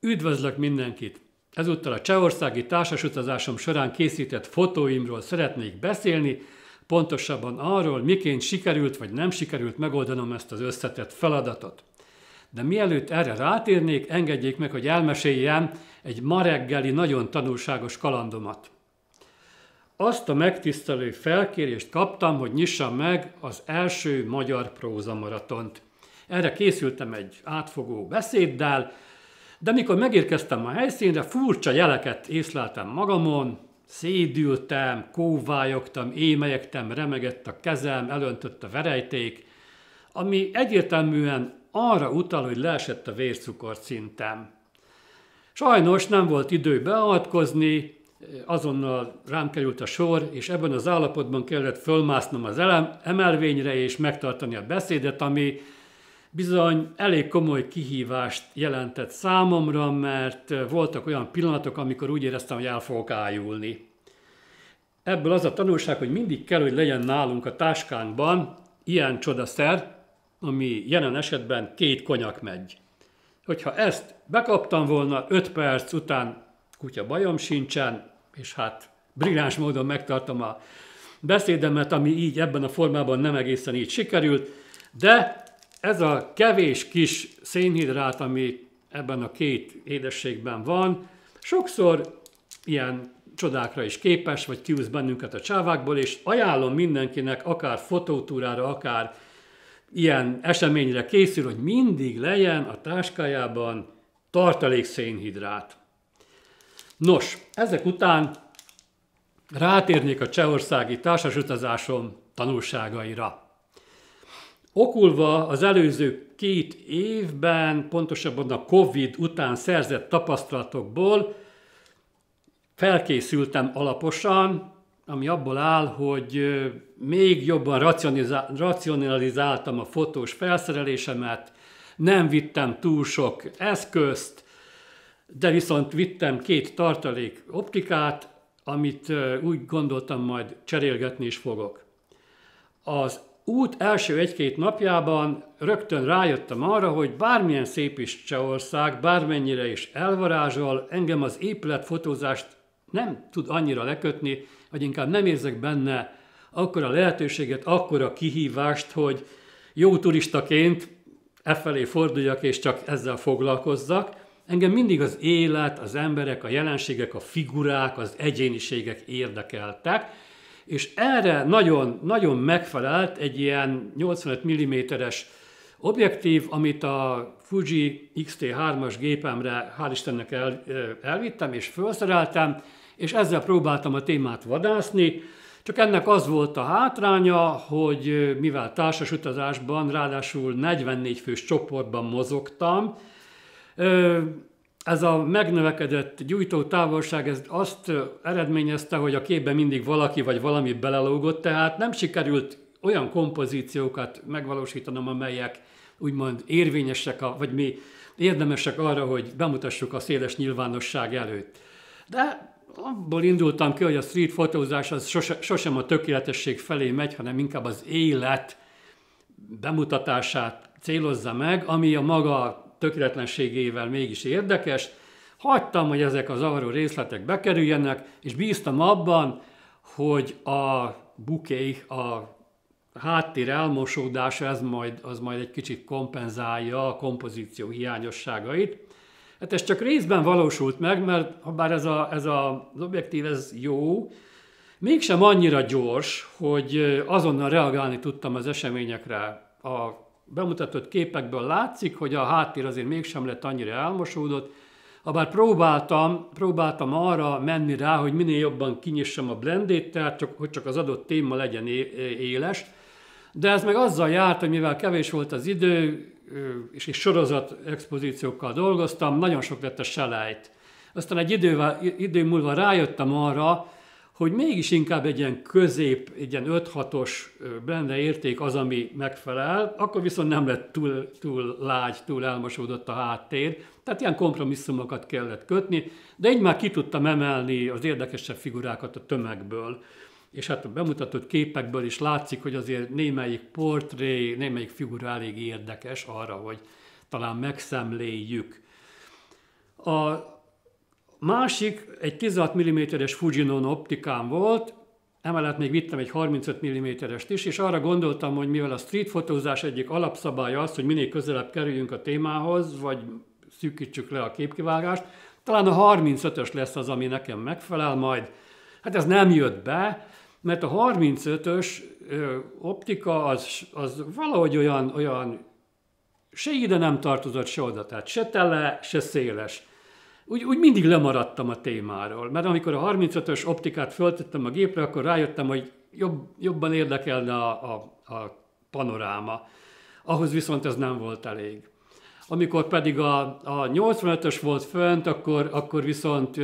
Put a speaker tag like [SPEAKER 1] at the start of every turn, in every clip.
[SPEAKER 1] Üdvözlök mindenkit! Ezúttal a csehországi társasutazásom során készített fotóimról szeretnék beszélni, pontosabban arról, miként sikerült vagy nem sikerült megoldanom ezt az összetett feladatot. De mielőtt erre rátérnék, engedjék meg, hogy elmeséljem egy ma reggeli nagyon tanulságos kalandomat. Azt a megtisztelő felkérést kaptam, hogy nyissam meg az első magyar prózamaratont. Erre készültem egy átfogó beszéddel, de mikor megérkeztem a helyszínre, furcsa jeleket észleltem magamon, szédültem, kóvályogtam, émelyegtem, remegett a kezem, elöntött a verejték, ami egyértelműen arra utal, hogy leesett a vércukorszintem. Sajnos nem volt idő beavatkozni, azonnal rám került a sor, és ebben az állapotban kellett fölmásznom az emelvényre és megtartani a beszédet, ami bizony elég komoly kihívást jelentett számomra, mert voltak olyan pillanatok, amikor úgy éreztem, hogy el fogok ájulni. Ebből az a tanulság, hogy mindig kell, hogy legyen nálunk a táskánkban ilyen csodaszer, ami jelen esetben 2 konyakmegy. Hogyha ezt bekaptam volna, 5 perc után kutya bajom sincsen, és hát brilliáns módon megtartom a beszédemet, ami így ebben a formában nem egészen így sikerült, de ez a kevés kis szénhidrát, ami ebben a 2 édességben van, sokszor ilyen csodákra is képes, vagy kiúz bennünket a csávákból, és ajánlom mindenkinek, akár fotótúrára, akár ilyen eseményre készül, hogy mindig legyen a táskájában tartalék szénhidrát. Nos, ezek után rátérnék a csehországi társasutazásom tanulságaira. Okulva az előző 2 évben, pontosabban a Covid után szerzett tapasztalatokból felkészültem alaposan, ami abból áll, hogy még jobban racionalizáltam a fotós felszerelésemet, nem vittem túl sok eszközt, de viszont vittem 2 tartalék optikát, amit úgy gondoltam, majd cserélgetni is fogok. Az út első 1-2 napjában rögtön rájöttem arra, hogy bármilyen szép is Csehország, bármennyire is elvarázsol, engem az épületfotózást nem tud annyira lekötni, vagy inkább nem érzek benne akkora lehetőséget, akkora kihívást, hogy jó turistaként efelé forduljak és csak ezzel foglalkozzak. Engem mindig az élet, az emberek, a jelenségek, a figurák, az egyéniségek érdekeltek, és erre nagyon, nagyon megfelelt egy ilyen 85 mm-es objektív, amit a Fuji X-T3-as gépemre, hál' Istennek elvittem és felszereltem, és ezzel próbáltam a témát vadászni, csak ennek az volt a hátránya, hogy mivel társasutazásban, ráadásul 44 fős csoportban mozogtam, ez a megnövekedett gyújtótávolság ez azt eredményezte, hogy a képben mindig valaki vagy valami belelógott, tehát nem sikerült olyan kompozíciókat megvalósítanom, amelyek úgymond érvényesek, vagy mi érdemesek arra, hogy bemutassuk a széles nyilvánosság előtt. De abból indultam ki, hogy a street fotózás az sosem a tökéletesség felé megy, hanem inkább az élet bemutatását célozza meg, ami a maga tökéletlenségével mégis érdekes. Hagytam, hogy ezek a zavaró részletek bekerüljenek, és bíztam abban, hogy a buké, a háttér elmosódása, az majd egy kicsit kompenzálja a kompozíció hiányosságait. Hát ez csak részben valósult meg, mert habár ez az objektív ez jó, mégsem annyira gyors, hogy azonnal reagálni tudtam az eseményekre. A bemutatott képekből látszik, hogy a háttér azért mégsem lett annyira elmosódott, habár próbáltam arra menni rá, hogy minél jobban kinyissam a blendét, tehát hogy csak az adott téma legyen éles, de ez meg azzal járt, hogy mivel kevés volt az idő, és sorozat expozíciókkal dolgoztam, nagyon sok lett a selejt. Aztán egy idő múlva rájöttem arra, hogy mégis inkább egy ilyen egy ilyen 5-6-os blende érték az, ami megfelel, akkor viszont nem lett túl lágy, túl elmosódott a háttér, tehát ilyen kompromisszumokat kellett kötni, de így már ki tudtam emelni az érdekesebb figurákat a tömegből. És hát a bemutatott képekből is látszik, hogy azért némelyik portré, némelyik figura elég érdekes arra, hogy talán megszemléljük. A másik egy 16 mm-es Fujinon optikám volt, emellett még vittem egy 35 mm-est is, és arra gondoltam, hogy mivel a street fotózás egyik alapszabálya az, hogy minél közelebb kerüljünk a témához, vagy szűkítsük le a képkivágást, talán a 35-ös lesz az, ami nekem megfelel majd. Hát ez nem jött be, mert a 35-ös optika az valahogy olyan se ide nem tartozott, se oda, tehát se tele, se széles. Úgy mindig lemaradtam a témáról, mert amikor a 35-ös optikát föltettem a gépre, akkor rájöttem, hogy jobban érdekelne a panoráma. Ahhoz viszont ez nem volt elég. Amikor pedig a 85-ös volt fönt, akkor viszont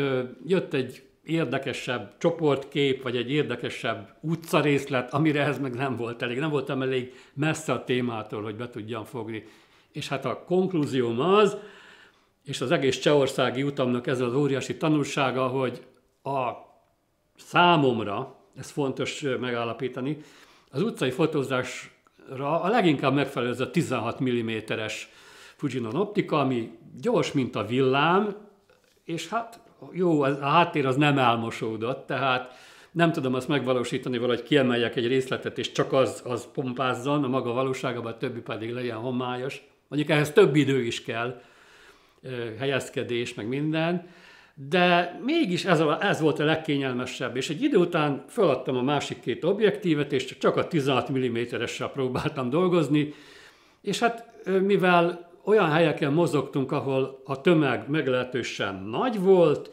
[SPEAKER 1] jött egy érdekesebb csoportkép, vagy egy érdekesebb utcarészlet, amire ez meg nem volt elég. Nem voltam elég messze a témától, hogy be tudjam fogni. És hát a konklúzióm az, és az egész csehországi utamnak ez az óriási tanulsága, hogy számomra, ez fontos megállapítani, az utcai fotózásra a leginkább megfelelő ez a 16 mm-es Fujinon optika, ami gyors, mint a villám, és hát jó, a háttér az nem elmosódott, tehát nem tudom azt megvalósítani valahogy kiemeljek egy részletet, és csak az pompázzon a maga valóságában, a többi pedig legyen homályos. Mondjuk ehhez több idő is kell, helyezkedés, meg minden, de mégis ez volt a legkényelmesebb, és egy idő után feladtam a másik két objektívet, és csak a 16 mm-essel próbáltam dolgozni, és hát mivel olyan helyeken mozogtunk, ahol a tömeg meglehetősen nagy volt,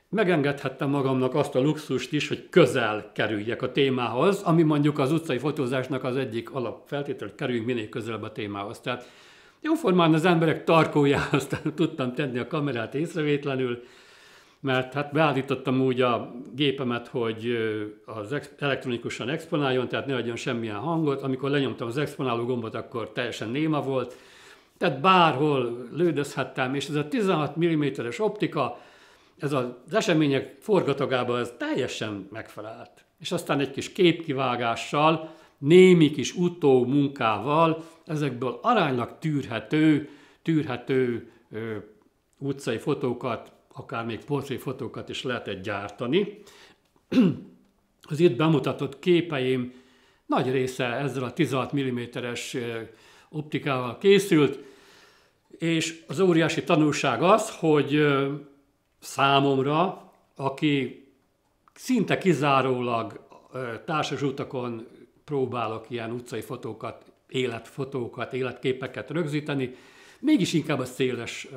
[SPEAKER 1] megengedhettem magamnak azt a luxust is, hogy közel kerüljek a témához, ami mondjuk az utcai fotózásnak az egyik alapfeltétel, hogy kerüljünk minél közelebb a témához. Tehát jóformán az emberek tarkójához tudtam tenni a kamerát észrevétlenül, mert hát beállítottam úgy a gépemet, hogy az elektronikusan exponáljon, tehát ne adjon semmilyen hangot. Amikor lenyomtam az exponáló gombot, akkor teljesen néma volt. Tehát bárhol lődözhettem, és ez a 16 mm-es optika, ez az események forgatagában ez teljesen megfelelt. És aztán egy kis képkivágással, némi kis utómunkával ezekből aránylag tűrhető utcai fotókat, akár még portréfotókat is lehetett gyártani. Az itt bemutatott képeim nagy része ezzel a 16 mm-es optikával készült, és az óriási tanulság az, hogy számomra, aki szinte kizárólag társas utakon próbálok ilyen utcai fotókat, életfotókat, életképeket rögzíteni, mégis inkább a széles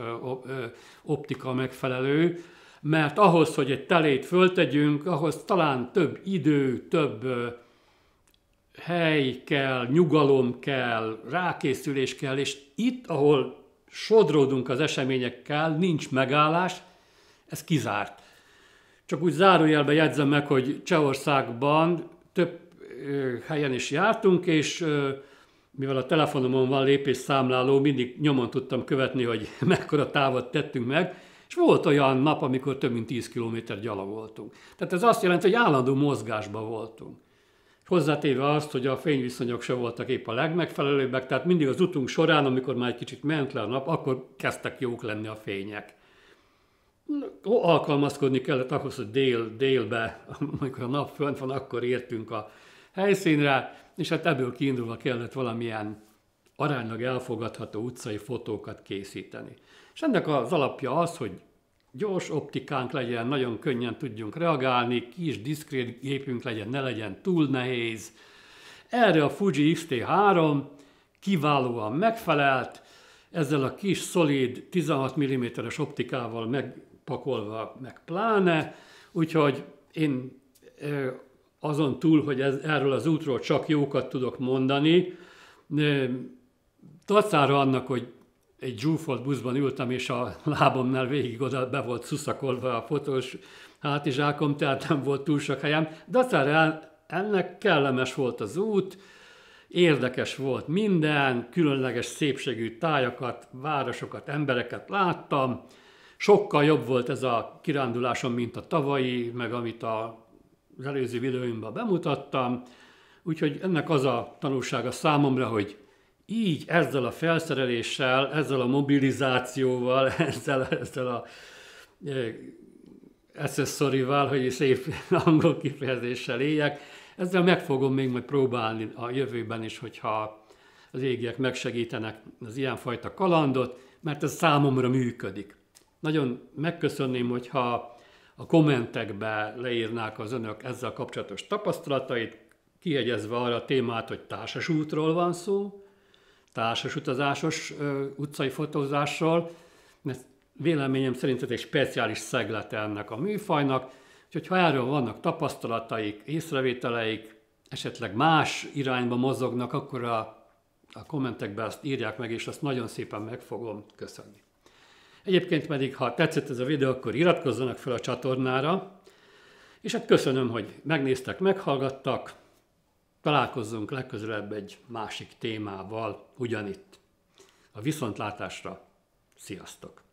[SPEAKER 1] optika megfelelő, mert ahhoz, hogy egy telét föltegyünk, ahhoz talán több idő, több hely kell, nyugalom kell, rákészülés kell, és itt, ahol sodródunk az eseményekkel, nincs megállás, ez kizárt. Csak úgy zárójelben jegyzem meg, hogy Csehországban több helyen is jártunk, és mivel a telefonomon van lépésszámláló, mindig nyomon tudtam követni, hogy mekkora távot tettünk meg, és volt olyan nap, amikor több mint 10 kilométer gyalog voltunk. Tehát ez azt jelenti, hogy állandó mozgásban voltunk. Hozzátéve azt, hogy a fényviszonyok se voltak épp a legmegfelelőbbek, tehát mindig az utunk során, amikor már egy kicsit ment le a nap, akkor kezdtek jók lenni a fények. Alkalmazkodni kellett ahhoz, hogy délbe, amikor a nap fönt van, akkor értünk a helyszínre, és hát ebből kiindulva kellett valamilyen aránylag elfogadható utcai fotókat készíteni. És ennek az alapja az, hogy gyors optikánk legyen, nagyon könnyen tudjunk reagálni, kis diszkrét gépünk legyen, ne legyen túl nehéz. Erre a Fuji X-T3 kiválóan megfelelt, ezzel a kis szolid 16 mm-es optikával megpakolva meg pláne, úgyhogy én azon túl, hogy erről az útról csak jókat tudok mondani, dacára annak, hogy egy zsúfolt buszban ültem, és a lábamnál végig oda be volt szuszakolva a fotós hátizsákom, tehát nem volt túl sok helyem. Dacára ennek kellemes volt az út, érdekes volt minden, különleges szépségű tájakat, városokat, embereket láttam. Sokkal jobb volt ez a kirándulásom, mint a tavalyi, meg amit az előző videóimban bemutattam. Úgyhogy ennek az a tanulsága számomra, hogy így ezzel a felszereléssel, ezzel a mobilizációval, ezzel a accessorival, hogy szép angol kifejezéssel éljek, ezzel meg fogom még majd próbálni a jövőben is, hogyha az égiek megsegítenek az ilyenfajta kalandot, mert ez számomra működik. Nagyon megköszönném, hogyha a kommentekbe leírnák az önök ezzel kapcsolatos tapasztalatait, kihegyezve arra a témát, hogy társasútról van szó, társasutazásos utcai fotózásról, mert véleményem szerint ez egy speciális szeglete ennek a műfajnak, úgyhogy ha erről vannak tapasztalataik, észrevételeik, esetleg más irányba mozognak, akkor a kommentekben azt írják meg, és azt nagyon szépen meg fogom köszönni. Egyébként pedig, ha tetszett ez a videó, akkor iratkozzanak fel a csatornára, és hát köszönöm, hogy megnéztek, meghallgattak, találkozzunk legközelebb egy másik témával ugyanitt. A viszontlátásra, sziasztok!